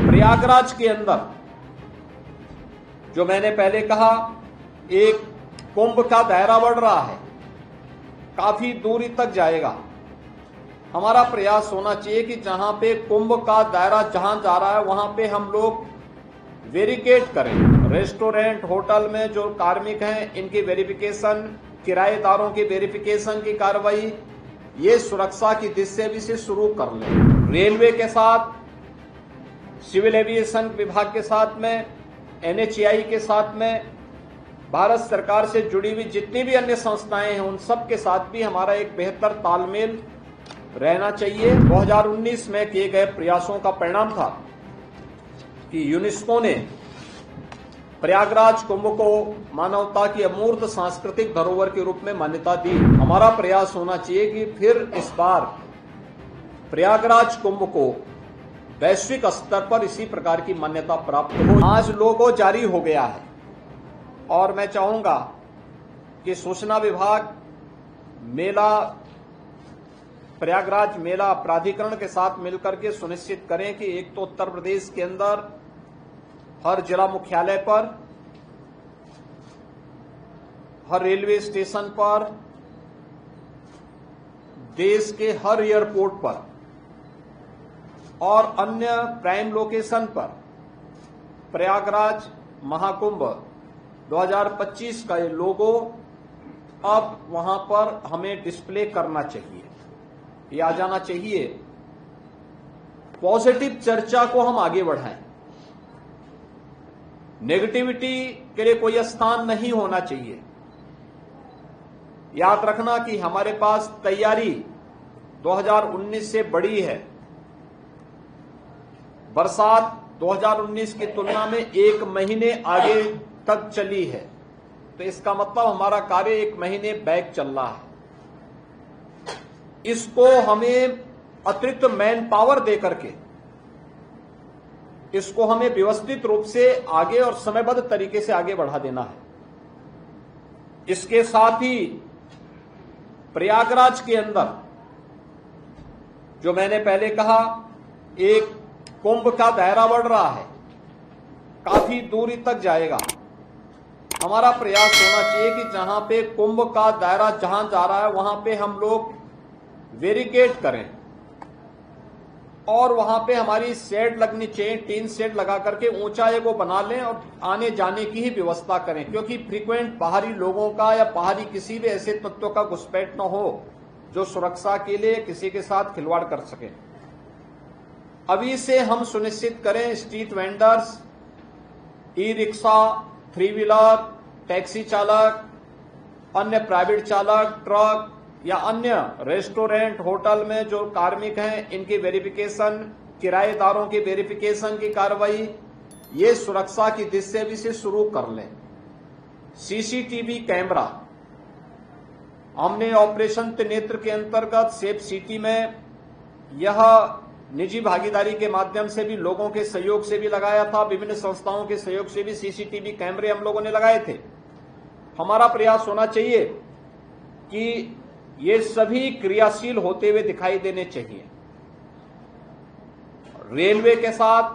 प्रयागराज के अंदर जो मैंने पहले कहा, एक कुंभ का दायरा बढ़ रहा है, काफी दूरी तक जाएगा। हमारा प्रयास होना चाहिए कि जहां पे कुंभ का दायरा जहां जा रहा है वहां पे हम लोग वेरिफिकेट करें। रेस्टोरेंट, होटल में जो कार्मिक हैं इनकी वेरिफिकेशन, किराएदारों की वेरिफिकेशन की कार्रवाई ये सुरक्षा की दृष्टि से शुरू कर लें। रेलवे के साथ, सिविल एविएशन विभाग के साथ में, एनएचएआई के साथ में, भारत सरकार से जुड़ी हुई जितनी भी अन्य संस्थाएं हैं उन सब के साथ भी हमारा एक बेहतर तालमेल रहना चाहिए। 2019 में किए गए प्रयासों का परिणाम था कि यूनेस्को ने प्रयागराज कुंभ को मानवता की अमूर्त सांस्कृतिक धरोहर के रूप में मान्यता दी। हमारा प्रयास होना चाहिए कि फिर इस बार प्रयागराज कुंभ को वैश्विक स्तर पर इसी प्रकार की मान्यता प्राप्त हो। आज लोगो जारी हो गया है और मैं चाहूंगा कि सूचना विभाग मेला, प्रयागराज मेला प्राधिकरण के साथ मिलकर के सुनिश्चित करें कि एक तो उत्तर प्रदेश के अंदर हर जिला मुख्यालय पर, हर रेलवे स्टेशन पर, देश के हर एयरपोर्ट पर और अन्य प्राइम लोकेशन पर प्रयागराज महाकुंभ 2025 का ये लोगो अब वहां पर हमें डिस्प्ले करना चाहिए, ये आ जाना चाहिए। पॉजिटिव चर्चा को हम आगे बढ़ाएं, नेगेटिविटी के लिए कोई स्थान नहीं होना चाहिए। याद रखना कि हमारे पास तैयारी 2019 से बड़ी है। बरसात 2019 की तुलना में 1 महीने आगे तक चली है, तो इसका मतलब हमारा कार्य 1 महीने बैक चल रहा है। इसको हमें अतिरिक्त मैन पावर देकर के इसको हमें व्यवस्थित रूप से आगे और समयबद्ध तरीके से आगे बढ़ा देना है। इसके साथ ही प्रयागराज के अंदर जो मैंने पहले कहा, एक कुंभ का दायरा बढ़ रहा है, काफी दूरी तक जाएगा। हमारा प्रयास होना चाहिए कि जहां पे कुंभ का दायरा जहां जा रहा है वहां पे हम लोग वेरिफिकेट करें और वहां पे हमारी शेड लगनी चाहिए, टीन शेड लगा करके ऊंचा एगो बना लें और आने जाने की ही व्यवस्था करें, क्योंकि फ्रीक्वेंट बाहरी लोगों का या बाहरी किसी भी ऐसे तत्वों का घुसपैठ न हो जो सुरक्षा के लिए किसी के साथ खिलवाड़ कर सके। अभी से हम सुनिश्चित करें street vendors, e rickshaw, 3 wheeler, taxi चालक, अन्य प्राइवेट चालक, ट्रक या अन्य रेस्टोरेंट, होटल में जो कार्मिक हैं इनकी वेरिफिकेशन, किराएदारों की वेरिफिकेशन की कार्रवाई ये सुरक्षा की दृष्टि से शुरू कर लें। सीसीटीवी कैमरा हमने ऑपरेशन त्रिनेत्र के अंतर्गत सेफ सिटी में यह निजी भागीदारी के माध्यम से भी, लोगों के सहयोग से भी लगाया था, विभिन्न संस्थाओं के सहयोग से भी सीसीटीवी कैमरे हम लोगों ने लगाए थे। हमारा प्रयास होना चाहिए कि ये सभी क्रियाशील होते हुए दिखाई देने चाहिए। रेलवे के साथ,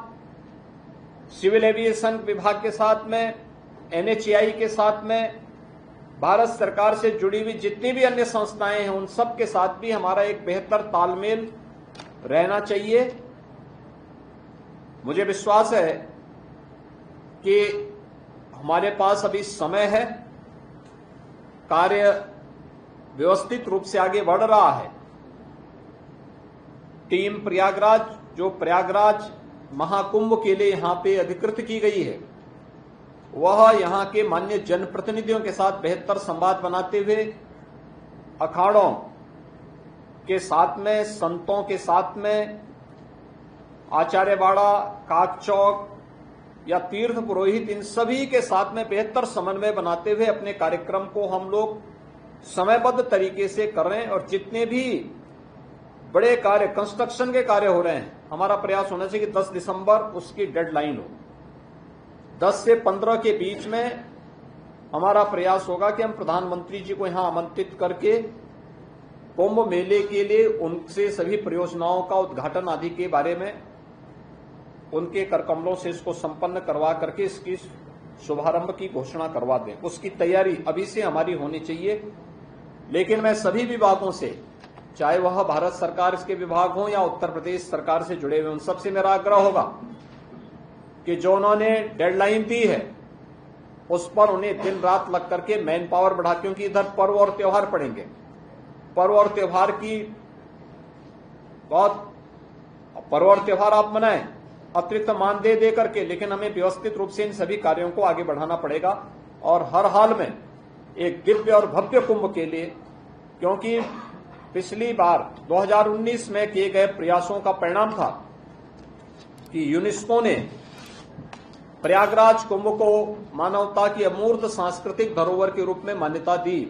सिविल एविएशन विभाग के साथ में, एनएचएआई के साथ में, भारत सरकार से जुड़ी हुई जितनी भी अन्य संस्थाएं हैं उन सब के साथ भी हमारा एक बेहतर तालमेल रहना चाहिए। मुझे विश्वास है कि हमारे पास अभी समय है, कार्य व्यवस्थित रूप से आगे बढ़ रहा है। टीम प्रयागराज जो प्रयागराज महाकुंभ के लिए यहां पे अधिकृत की गई है, वह यहां के मान्य जनप्रतिनिधियों के साथ बेहतर संवाद बनाते हुए अखाड़ों के साथ में, संतों के साथ में, आचार्यवाड़ा, काकचौक या तीर्थ पुरोहित, इन सभी के साथ में बेहतर समन्वय बनाते हुए अपने कार्यक्रम को हम लोग समयबद्ध तरीके से कर रहे हैं। और जितने भी बड़े कार्य, कंस्ट्रक्शन के कार्य हो रहे हैं, हमारा प्रयास होना चाहिए कि 10 दिसंबर उसकी डेडलाइन हो। 10 से 15 के बीच में हमारा प्रयास होगा कि हम प्रधानमंत्री जी को यहां आमंत्रित करके कुंभ मेले के लिए उनसे सभी परियोजनाओं का उद्घाटन आदि के बारे में उनके करकमलों से इसको संपन्न करवा करके इसकी शुभारंभ की घोषणा करवा दें। उसकी तैयारी अभी से हमारी होनी चाहिए। लेकिन मैं सभी विभागों से, चाहे वह भारत सरकार इसके विभाग हो या उत्तर प्रदेश सरकार से जुड़े हुए, उन सबसे मेरा आग्रह होगा कि जो उन्होंने डेडलाइन दी है उस पर उन्हें दिन रात लग करके मैन पावर बढ़ा, क्योंकि इधर पर्व और त्योहार पड़ेंगे। पर्व और त्योहार की पर्व और त्योहार आप मनाएं अतिरिक्त मान दे करके, लेकिन हमें व्यवस्थित रूप से इन सभी कार्यों को आगे बढ़ाना पड़ेगा और हर हाल में एक दिव्य और भव्य कुंभ के लिए, क्योंकि पिछली बार 2019 में किए गए प्रयासों का परिणाम था कि यूनेस्को ने प्रयागराज कुंभ को मानवता की अमूर्त सांस्कृतिक धरोहर के रूप में मान्यता दी।